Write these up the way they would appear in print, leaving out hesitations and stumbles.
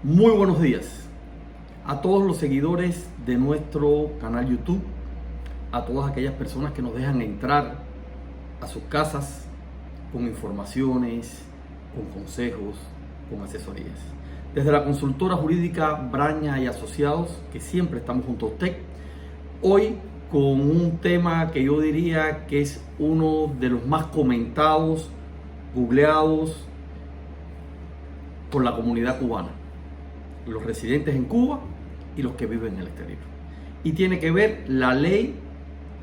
Muy buenos días a todos los seguidores de nuestro canal YouTube, a todas aquellas personas que nos dejan entrar a sus casas con informaciones, con consejos, con asesorías. Desde la consultora jurídica Braña y Asociados, que siempre estamos junto a usted, hoy con un tema que yo diría que es uno de los más comentados, googleados por la comunidad cubana, los residentes en Cuba y los que viven en el exterior. Y tiene que ver la ley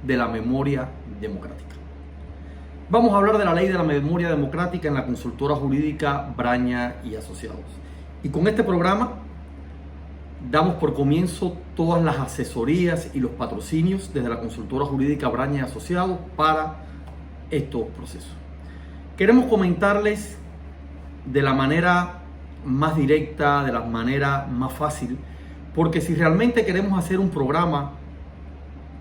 de la memoria democrática. Vamos a hablar de la ley de la memoria democrática en la consultora jurídica Braña y Asociados. Y con este programa damos por comienzo todas las asesorías y los patrocinios desde la consultora jurídica Braña y Asociados para estos procesos. Queremos comentarles de la manera más directa, de la manera más fácil, porque si realmente queremos hacer un programa,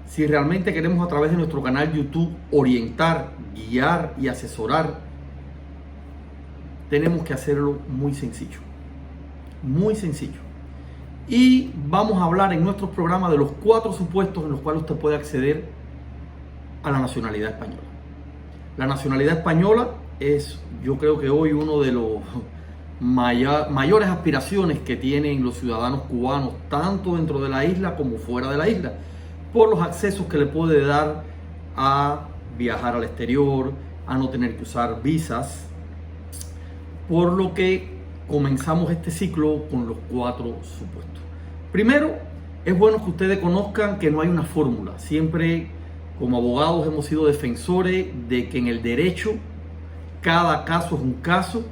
si realmente queremos a través de nuestro canal YouTube orientar, guiar y asesorar, tenemos que hacerlo muy sencillo, muy sencillo. Y vamos a hablar en nuestros programas de los 4 supuestos en los cuales usted puede acceder a la nacionalidad española. La nacionalidad española es, yo creo que hoy, uno de los mayores aspiraciones que tienen los ciudadanos cubanos, tanto dentro de la isla como fuera de la isla, por los accesos que le puede dar a viajar al exterior, a no tener que usar visas, por lo que comenzamos este ciclo con los 4 supuestos. Primero, es bueno que ustedes conozcan que no hay una fórmula. Siempre como abogados hemos sido defensores de que en el derecho cada caso es un caso.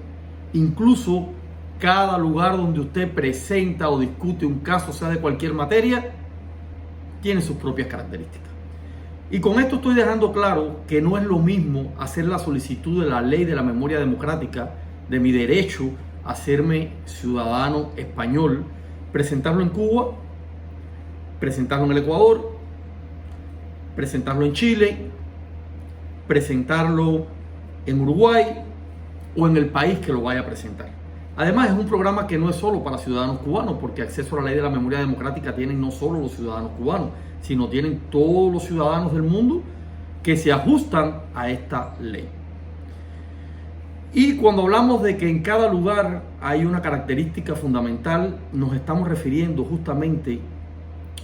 Incluso cada lugar donde usted presenta o discute un caso, sea de cualquier materia, tiene sus propias características. Y con esto estoy dejando claro que no es lo mismo hacer la solicitud de la ley de la memoria democrática, de mi derecho a hacerme ciudadano español, presentarlo en Cuba, presentarlo en el Ecuador, presentarlo en Chile, presentarlo en Uruguay, o en el país que lo vaya a presentar. Además, es un programa que no es solo para ciudadanos cubanos, porque acceso a la ley de la memoria democrática tienen no solo los ciudadanos cubanos, sino tienen todos los ciudadanos del mundo que se ajustan a esta ley. Y cuando hablamos de que en cada lugar hay una característica fundamental, nos estamos refiriendo justamente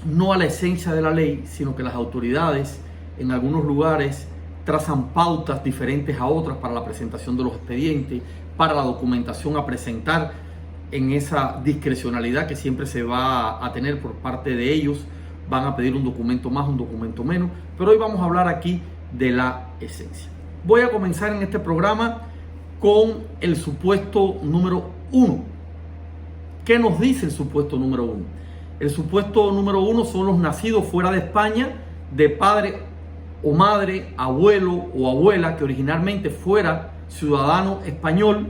no a la esencia de la ley, sino que las autoridades en algunos lugares trazan pautas diferentes a otras para la presentación de los expedientes, para la documentación a presentar en esa discrecionalidad que siempre se va a tener por parte de ellos. Van a pedir un documento más, un documento menos, pero hoy vamos a hablar aquí de la esencia. Voy a comenzar en este programa con el supuesto número 1. ¿Qué nos dice el supuesto número 1? El supuesto número 1 son los nacidos fuera de España de padre o madre, abuelo o abuela que originalmente fuera ciudadano español,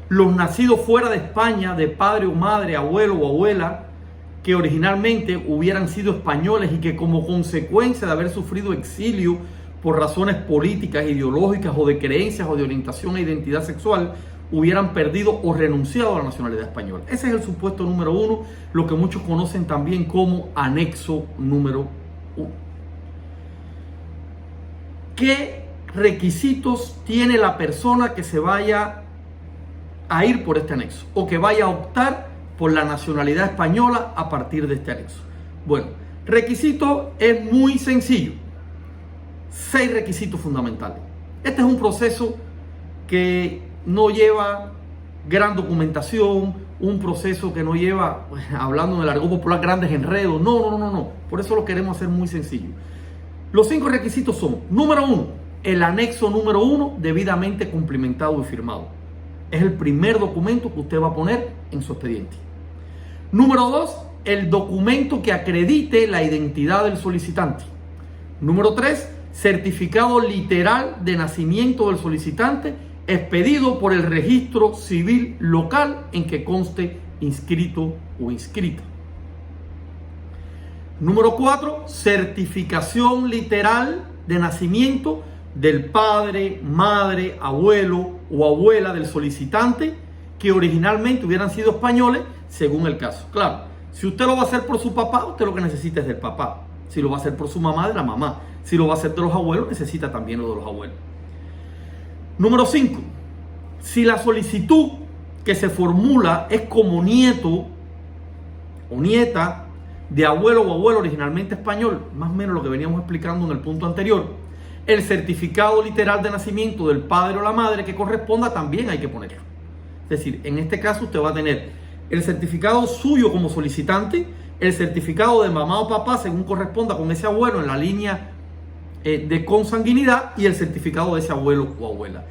los nacidos fuera de España de padre o madre, abuelo o abuela que originalmente hubieran sido españoles y que como consecuencia de haber sufrido exilio por razones políticas, ideológicas o de creencias o de orientación e identidad sexual, hubieran perdido o renunciado a la nacionalidad española. Ese es el supuesto número 1, lo que muchos conocen también como anexo número 1. ¿Qué requisitos tiene la persona que se vaya a ir por este anexo o que vaya a optar por la nacionalidad española a partir de este anexo? Bueno, requisito es muy sencillo. 6 requisitos fundamentales. Este es un proceso que no lleva gran documentación, un proceso que no lleva, hablando en el argot popular, grandes enredos. No. Por eso lo queremos hacer muy sencillo. Los 5 requisitos son: número 1, el anexo número 1 debidamente cumplimentado y firmado. Es el primer documento que usted va a poner en su expediente. Número 2, el documento que acredite la identidad del solicitante. Número 3, certificado literal de nacimiento del solicitante expedido por el registro civil local en que conste inscrito o inscrita. Número 4, certificación literal de nacimiento del padre, madre, abuelo o abuela del solicitante que originalmente hubieran sido españoles, según el caso. Claro, si usted lo va a hacer por su papá, usted lo que necesita es del papá. Si lo va a hacer por su mamá, de la mamá. Si lo va a hacer de los abuelos, necesita también lo de los abuelos. Número 5. Si la solicitud que se formula es como nieto o nieta de abuelo o abuelo originalmente español, más o menos lo que veníamos explicando en el punto anterior, el certificado literal de nacimiento del padre o la madre que corresponda también hay que ponerlo. Es decir, en este caso usted va a tener el certificado suyo como solicitante, el certificado de mamá o papá según corresponda con ese abuelo en la línea de consanguinidad y el certificado de ese abuelo o abuela.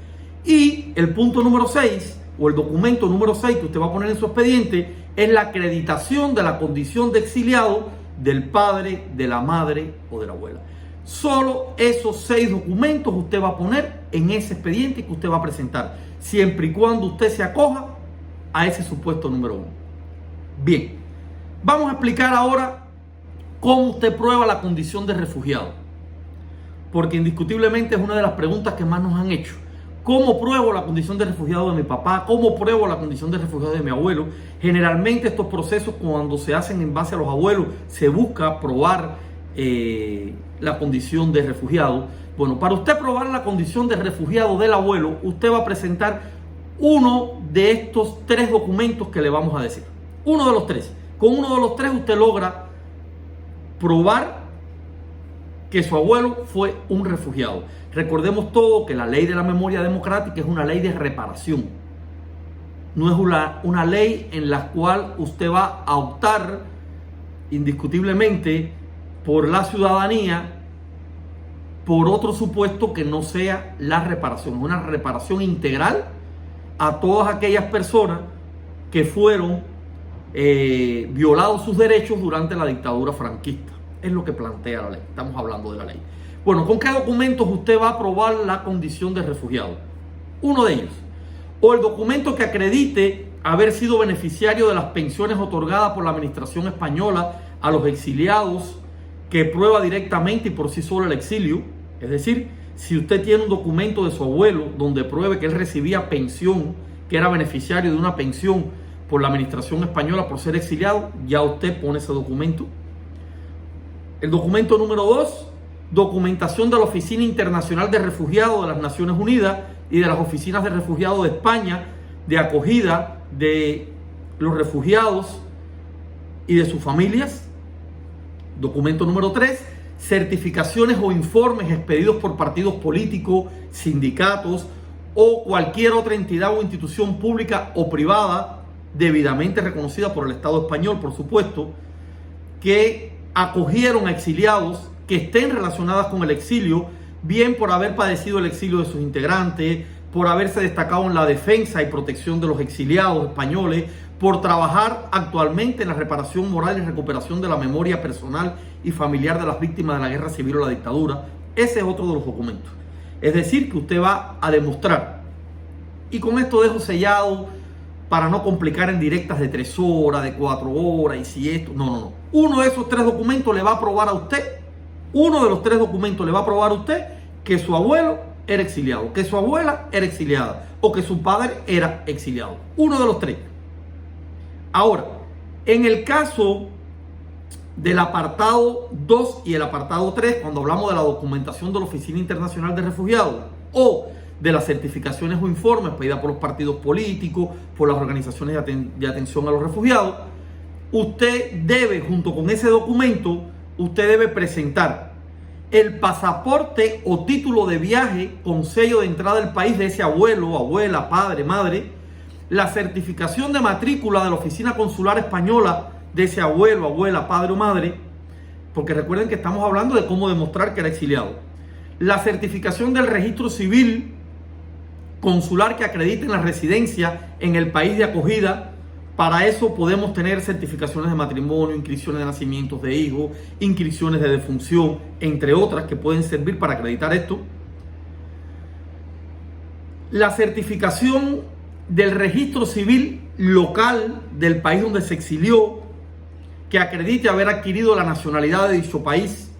Y el punto número 6 o el documento número 6 que usted va a poner en su expediente es la acreditación de la condición de exiliado del padre, de la madre o de la abuela. Solo esos 6 documentos usted va a poner en ese expediente que usted va a presentar, siempre y cuando usted se acoja a ese supuesto número 1. Bien, vamos a explicar ahora cómo usted prueba la condición de refugiado, porque indiscutiblemente es una de las preguntas que más nos han hecho. ¿Cómo pruebo la condición de refugiado de mi papá? ¿Cómo pruebo la condición de refugiado de mi abuelo? Generalmente estos procesos, cuando se hacen en base a los abuelos, se busca probar la condición de refugiado. Bueno, para usted probar la condición de refugiado del abuelo, usted va a presentar uno de estos 3 documentos que le vamos a decir. Uno de los 3. Con uno de los 3 usted logra probar que su abuelo fue un refugiado. Recordemos todo que la ley de la memoria democrática es una ley de reparación. No es una ley en la cual usted va a optar indiscutiblemente por la ciudadanía por otro supuesto que no sea la reparación. Es una reparación integral a todas aquellas personas que fueron violados sus derechos durante la dictadura franquista. Es lo que plantea la ley. Estamos hablando de la ley. Bueno, ¿con qué documentos usted va a probar la condición de refugiado? Uno de ellos. O el documento que acredite haber sido beneficiario de las pensiones otorgadas por la administración española a los exiliados, que prueba directamente y por sí solo el exilio. Es decir, si usted tiene un documento de su abuelo donde pruebe que él recibía pensión, que era beneficiario de una pensión por la administración española por ser exiliado, ya usted pone ese documento. El documento número 2, documentación de la Oficina Internacional de Refugiados de las Naciones Unidas y de las oficinas de refugiados de España, de acogida de los refugiados y de sus familias. Documento número 3, certificaciones o informes expedidos por partidos políticos, sindicatos o cualquier otra entidad o institución pública o privada debidamente reconocida por el Estado español, por supuesto, que acogieron a exiliados que estén relacionadas con el exilio, bien por haber padecido el exilio de sus integrantes, por haberse destacado en la defensa y protección de los exiliados españoles, por trabajar actualmente en la reparación moral y recuperación de la memoria personal y familiar de las víctimas de la guerra civil o la dictadura. Ese es otro de los documentos. Es decir, que usted va a demostrar, y con esto dejo sellado para no complicar en directas de 3 horas, de 4 horas, y si esto, no. Uno de esos 3 documentos le va a probar a usted, uno de los 3 documentos le va a probar a usted que su abuelo era exiliado, que su abuela era exiliada, o que su padre era exiliado. Uno de los 3. Ahora, en el caso del apartado 2 y el apartado 3, cuando hablamos de la documentación de la Oficina Internacional de Refugiados o de las certificaciones o informes pedidas por los partidos políticos, por las organizaciones de atención a los refugiados, usted debe, junto con ese documento, usted debe presentar el pasaporte o título de viaje con sello de entrada al país de ese abuelo, abuela, padre, madre, la certificación de matrícula de la oficina consular española de ese abuelo, abuela, padre o madre, porque recuerden que estamos hablando de cómo demostrar que era exiliado. La certificación del registro civil consular que acredite la residencia en el país de acogida. Para eso podemos tener certificaciones de matrimonio, inscripciones de nacimientos de hijos, inscripciones de defunción, entre otras que pueden servir para acreditar esto. La certificación del registro civil local del país donde se exilió, que acredite haber adquirido la nacionalidad de dicho país.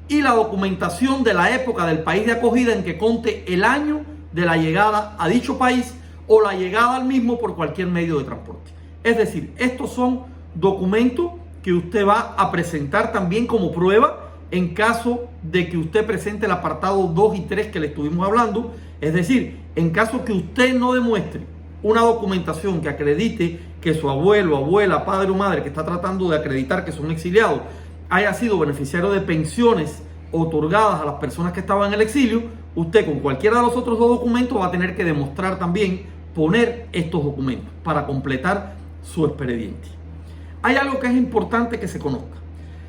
Y la documentación de la época del país de acogida en que conste el año de la llegada a dicho país o la llegada al mismo por cualquier medio de transporte. Es decir, estos son documentos que usted va a presentar también como prueba en caso de que usted presente el apartado 2 y 3 que le estuvimos hablando. Es decir, en caso que usted no demuestre una documentación que acredite que su abuelo, abuela, padre o madre que está tratando de acreditar que son exiliados haya sido beneficiario de pensiones otorgadas a las personas que estaban en el exilio, usted con cualquiera de los otros dos documentos va a tener que demostrar también poner estos documentos para completar su expediente. Hay algo que es importante que se conozca.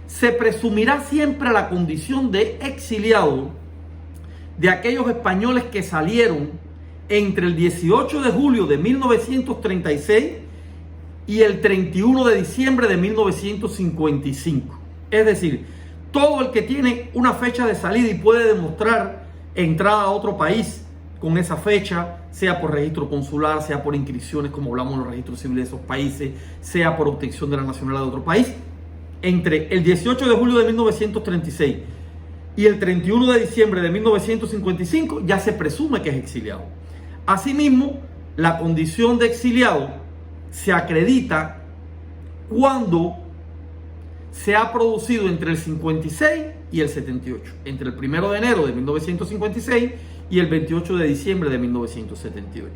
Se presumirá siempre la condición de exiliado de aquellos españoles que salieron entre el 18 de julio de 1936 y el 31 de diciembre de 1955. Es decir, todo el que tiene una fecha de salida y puede demostrar entrada a otro país con esa fecha, sea por registro consular, sea por inscripciones, como hablamos en los registros civiles de esos países, sea por obtención de la nacionalidad de otro país, entre el 18 de julio de 1936 y el 31 de diciembre de 1955 ya se presume que es exiliado. Asimismo, la condición de exiliado se acredita cuando se ha producido entre el 56 y el 78, entre el 1 de enero de 1956 y el 28 de diciembre de 1978.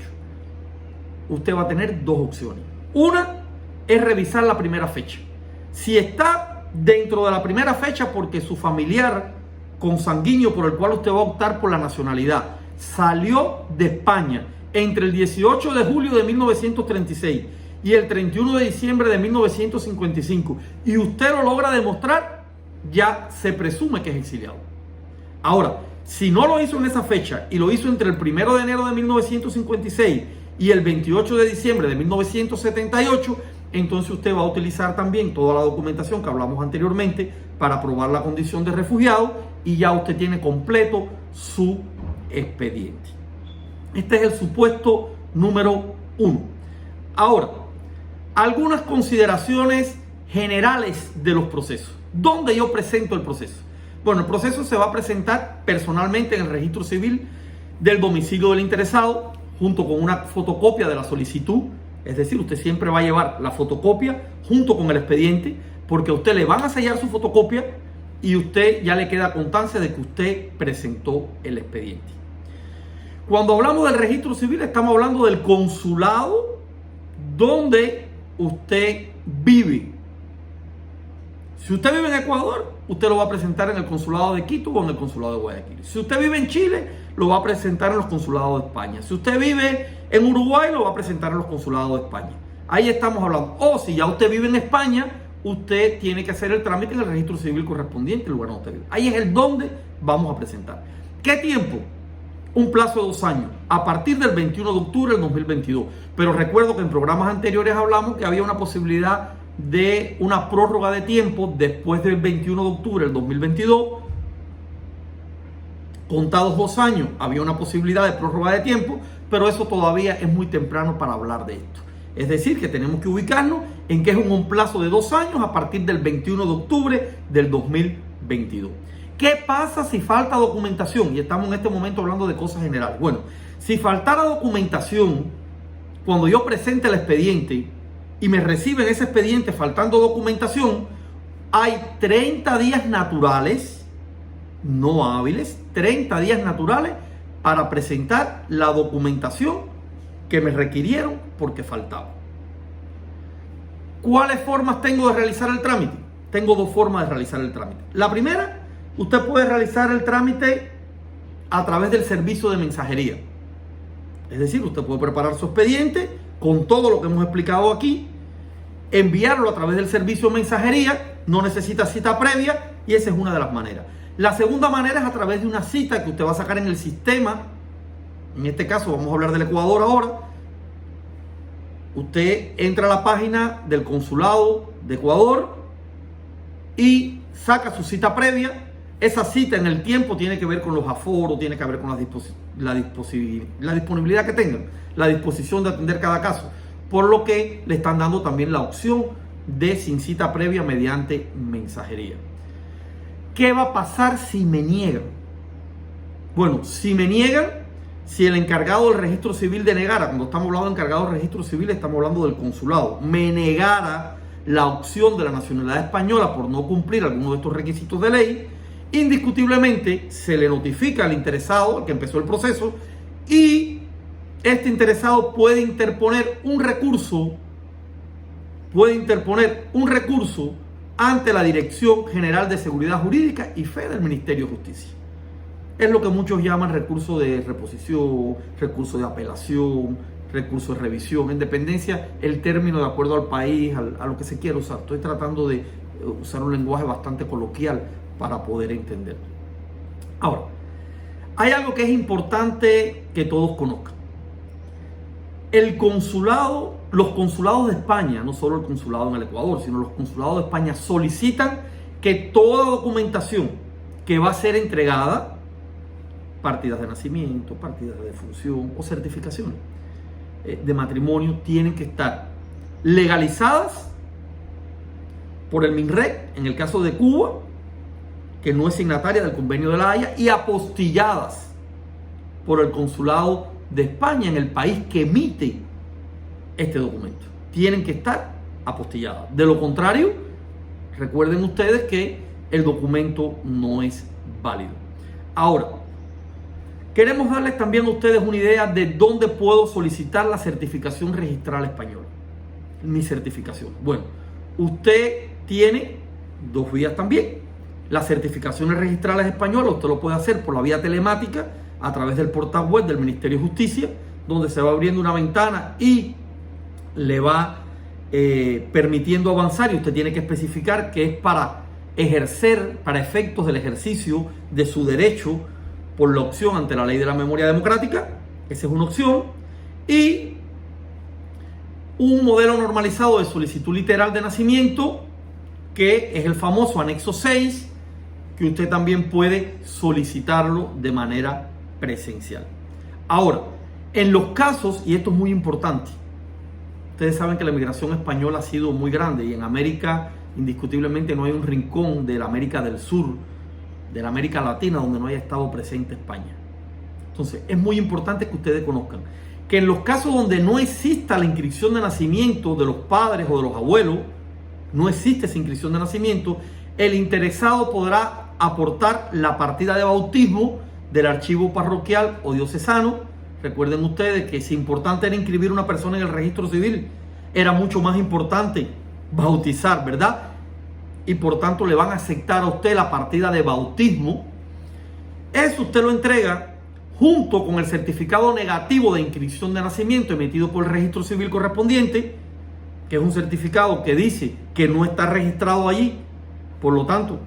Usted va a tener dos opciones. Una es revisar la primera fecha. Si está dentro de la primera fecha porque su familiar consanguíneo por el cual usted va a optar por la nacionalidad salió de España entre el 18 de julio de 1936 y el 31 de diciembre de 1955 y usted lo logra demostrar, ya se presume que es exiliado. Ahora, si no lo hizo en esa fecha y lo hizo entre el 1 de enero de 1956 y el 28 de diciembre de 1978, entonces usted va a utilizar también toda la documentación que hablamos anteriormente para probar la condición de refugiado y ya usted tiene completo su expediente. Este es el supuesto número 1. Ahora, algunas consideraciones generales de los procesos. ¿Dónde yo presento el proceso? Bueno, el proceso se va a presentar personalmente en el registro civil del domicilio del interesado, junto con una fotocopia de la solicitud. Es decir, usted siempre va a llevar la fotocopia junto con el expediente, porque a usted le van a sellar su fotocopia y usted ya le queda constancia de que usted presentó el expediente. Cuando hablamos del registro civil, estamos hablando del consulado donde usted vive. Si usted vive en Ecuador, usted lo va a presentar en el consulado de Quito o en el consulado de Guayaquil. Si usted vive en Chile, lo va a presentar en los consulados de España. Si usted vive en Uruguay, lo va a presentar en los consulados de España. Ahí estamos hablando. O si ya usted vive en España, usted tiene que hacer el trámite en el registro civil correspondiente, el lugar donde usted vive. Ahí es el donde vamos a presentar. ¿Qué tiempo? Un plazo de 2 años, a partir del 21 de octubre del 2022. Pero recuerdo que en programas anteriores hablamos que había una posibilidad de una prórroga de tiempo después del 21 de octubre del 2022. Contados 2 años, había una posibilidad de prórroga de tiempo, pero eso todavía es muy temprano para hablar de esto. Es decir, que tenemos que ubicarnos en que es un plazo de 2 años a partir del 21 de octubre del 2022. ¿Qué pasa si falta documentación? Y estamos en este momento hablando de cosas generales. Bueno, si faltara documentación, cuando yo presente el expediente y me reciben ese expediente faltando documentación, hay 30 días naturales, no hábiles, 30 días naturales para presentar la documentación que me requirieron porque faltaba. ¿Cuáles formas tengo de realizar el trámite? Tengo 2 formas de realizar el trámite. La primera, usted puede realizar el trámite a través del servicio de mensajería. Es decir, usted puede preparar su expediente con todo lo que hemos explicado aquí, enviarlo a través del servicio de mensajería, no necesita cita previa y esa es una de las maneras. La segunda manera es a través de una cita que usted va a sacar en el sistema. En este caso vamos a hablar del Ecuador ahora. Usted entra a la página del consulado de Ecuador y saca su cita previa. Esa cita en el tiempo tiene que ver con los aforos, tiene que ver con la disponibilidad que tengan, la disposición de atender cada caso, por lo que le están dando también la opción de sin cita previa mediante mensajería. ¿Qué va a pasar si me niegan? Bueno, si me niegan, Si el encargado del registro civil denegara, cuando estamos hablando de encargado del registro civil, estamos hablando del consulado, me negara la opción de la nacionalidad española por no cumplir alguno de estos requisitos de ley, indiscutiblemente se le notifica al interesado, al que empezó el proceso, y este interesado puede interponer un recurso ante la Dirección General de Seguridad Jurídica y Fe del Ministerio de Justicia. Es lo que muchos llaman recurso de reposición, recurso de apelación, recurso de revisión, en dependencia el término de acuerdo al país, a lo que se quiera usar. Estoy tratando de usar un lenguaje bastante coloquial para poder entenderlo. Ahora, hay algo que es importante que todos conozcan. Los consulados de España, no solo el consulado en el Ecuador, sino los consulados de España solicitan que toda documentación que va a ser entregada, partidas de nacimiento, partidas de defunción o certificaciones de matrimonio, tienen que estar legalizadas por el MINREC, en el caso de Cuba, que no es signataria del Convenio de La Haya, y apostilladas por el consulado de España en el país que emite este documento. Tienen que estar apostilladas. De lo contrario, recuerden ustedes que el documento no es válido. Ahora, queremos darles también a ustedes una idea de dónde puedo solicitar la certificación registral española. Mi certificación. Bueno, usted tiene dos vías también. Las certificaciones registrales españolas usted lo puede hacer por la vía telemática a través del portal web del Ministerio de Justicia, donde se va abriendo una ventana y le va permitiendo avanzar, y usted tiene que especificar que es para ejercer, para efectos del ejercicio de su derecho por la opción ante la ley de la memoria democrática. Esa es una opción. Y un modelo normalizado de solicitud literal de nacimiento, que es el famoso anexo 6, que usted también puede solicitarlo de manera presencial. Ahora, en los casos, y esto es muy importante, ustedes saben que la migración española ha sido muy grande, y en América indiscutiblemente no hay un rincón de la América del Sur, de la América Latina, donde no haya estado presente España. Entonces, es muy importante que ustedes conozcan que en los casos donde no exista la inscripción de nacimiento de los padres o de los abuelos, no existe esa inscripción de nacimiento, el interesado podrá aportar la partida de bautismo del archivo parroquial o diocesano. Recuerden ustedes que si importante era inscribir una persona en el registro civil, era mucho más importante bautizar, ¿verdad? Y por tanto le van a aceptar a usted la partida de bautismo. Eso usted lo entrega junto con el certificado negativo de inscripción de nacimiento emitido por el registro civil correspondiente, que es un certificado que dice que no está registrado allí. Por lo tanto,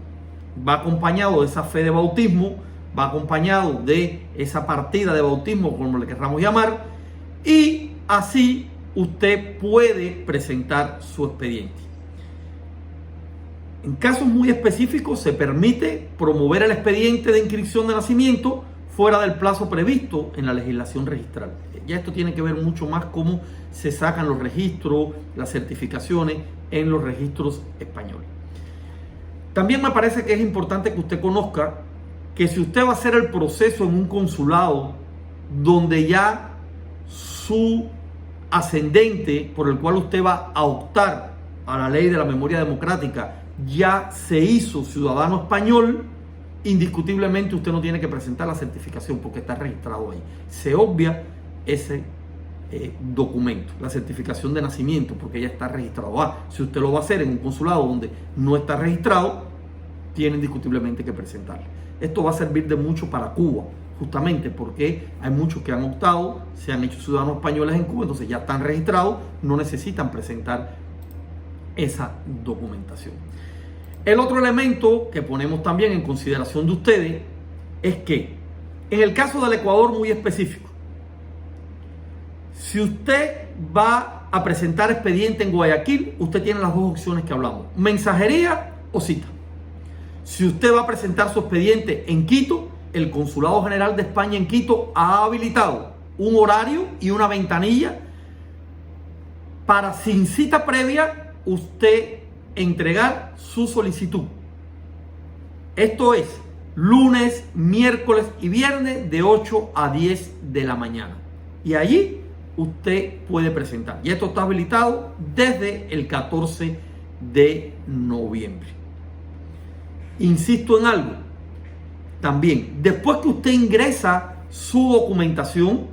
va acompañado de esa fe de bautismo, va acompañado de esa partida de bautismo, como le querramos llamar, y así usted puede presentar su expediente. En casos muy específicos se permite promover el expediente de inscripción de nacimiento fuera del plazo previsto en la legislación registral. Ya esto tiene que ver mucho más cómo se sacan los registros, las certificaciones en los registros españoles. También me parece que es importante que usted conozca que si usted va a hacer el proceso en un consulado donde ya su ascendente por el cual usted va a optar a la ley de la memoria democrática ya se hizo ciudadano español, indiscutiblemente usted no tiene que presentar la certificación porque está registrado ahí. Se obvia ese documento, la certificación de nacimiento, porque ya está registrado. Si usted lo va a hacer en un consulado donde no está registrado, tiene indiscutiblemente que presentarlo. Esto va a servir de mucho para Cuba, justamente porque hay muchos que han optado, se han hecho ciudadanos españoles en Cuba, entonces ya están registrados, no necesitan presentar esa documentación. El otro elemento que ponemos también en consideración de ustedes es que en el caso del Ecuador muy específico, si usted va a presentar expediente en Guayaquil, usted tiene las dos opciones que hablamos: mensajería o cita. Si usted va a presentar su expediente en Quito, el Consulado General de España en Quito ha habilitado un horario y una ventanilla para, sin cita previa, usted entregar su solicitud. Esto es, lunes, miércoles y viernes de 8 a 10 de la mañana. Y allí usted puede presentar. Y esto está habilitado desde el 14 de noviembre. Insisto en algo. También, después que usted ingresa su documentación,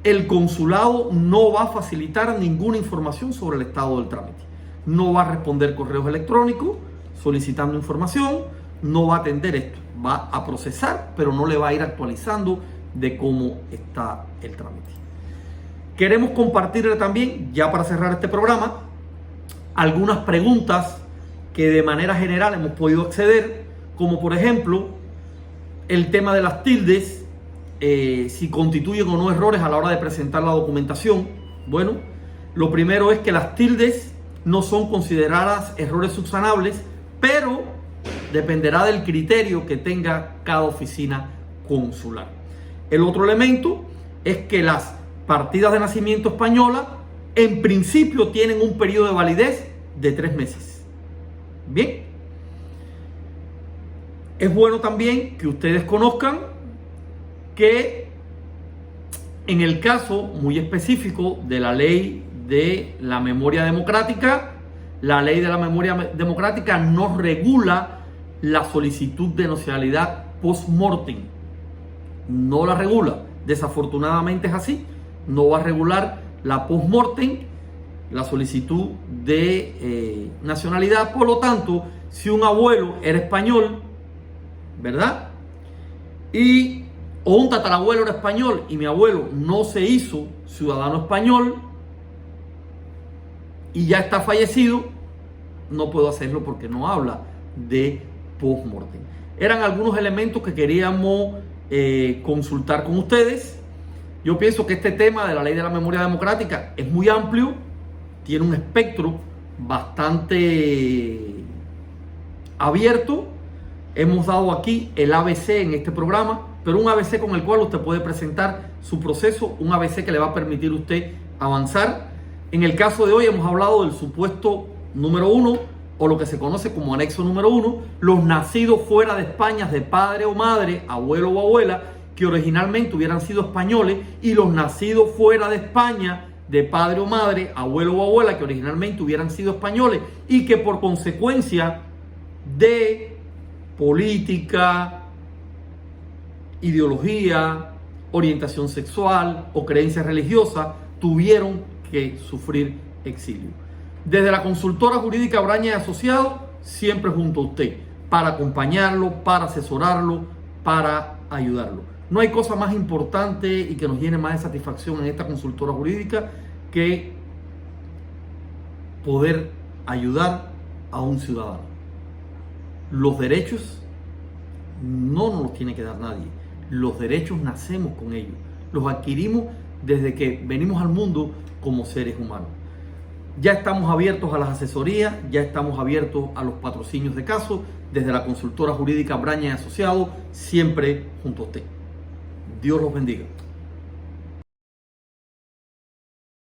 el consulado no va a facilitar ninguna información sobre el estado del trámite. No va a responder correos electrónicos solicitando información, no va a atender esto. Va a procesar, pero no le va a ir actualizando de cómo está el trámite. Queremos compartirle también, ya para cerrar este programa, algunas preguntas que de manera general hemos podido acceder, como por ejemplo el tema de las tildes, si constituyen o no errores a la hora de presentar la documentación. Bueno, lo primero es que las tildes no son consideradas errores subsanables, pero dependerá del criterio que tenga cada oficina consular. El otro elemento es que las partidas de nacimiento española en principio tienen un periodo de validez de 3 meses. Bien. Es bueno también que ustedes conozcan que en el caso muy específico de la ley de la memoria democrática, la ley de la memoria democrática no regula la solicitud de nacionalidad post-mortem. No la regula. Desafortunadamente es así. No va a regular la post-mortem, la solicitud de nacionalidad. Por lo tanto, si un abuelo era español, ¿verdad? O un tatarabuelo era español y mi abuelo no se hizo ciudadano español y ya está fallecido, no puedo hacerlo porque no habla de post-mortem. Eran algunos elementos que queríamos consultar con ustedes. Yo pienso que este tema de la ley de la memoria democrática es muy amplio, tiene un espectro bastante abierto. Hemos dado aquí el ABC en este programa, pero un ABC con el cual usted puede presentar su proceso, un ABC que le va a permitir a usted avanzar. En el caso de hoy hemos hablado del supuesto número 1, o lo que se conoce como anexo número 1, los nacidos fuera de España de padre o madre, abuelo o abuela, que originalmente hubieran sido españoles, y los nacidos fuera de España de padre o madre, abuelo o abuela, que originalmente hubieran sido españoles y que por consecuencia de política, ideología, orientación sexual o creencia religiosa tuvieron que sufrir exilio. Desde la consultora jurídica Braña y Asociados, siempre junto a usted, para acompañarlo, para asesorarlo, para ayudarlo. No hay cosa más importante y que nos llene más de satisfacción en esta consultora jurídica que poder ayudar a un ciudadano. Los derechos no nos los tiene que dar nadie. Los derechos nacemos con ellos. Los adquirimos desde que venimos al mundo como seres humanos. Ya estamos abiertos a las asesorías, ya estamos abiertos a los patrocinios de casos desde la consultora jurídica Braña y Asociados, siempre junto a usted. Dios los bendiga.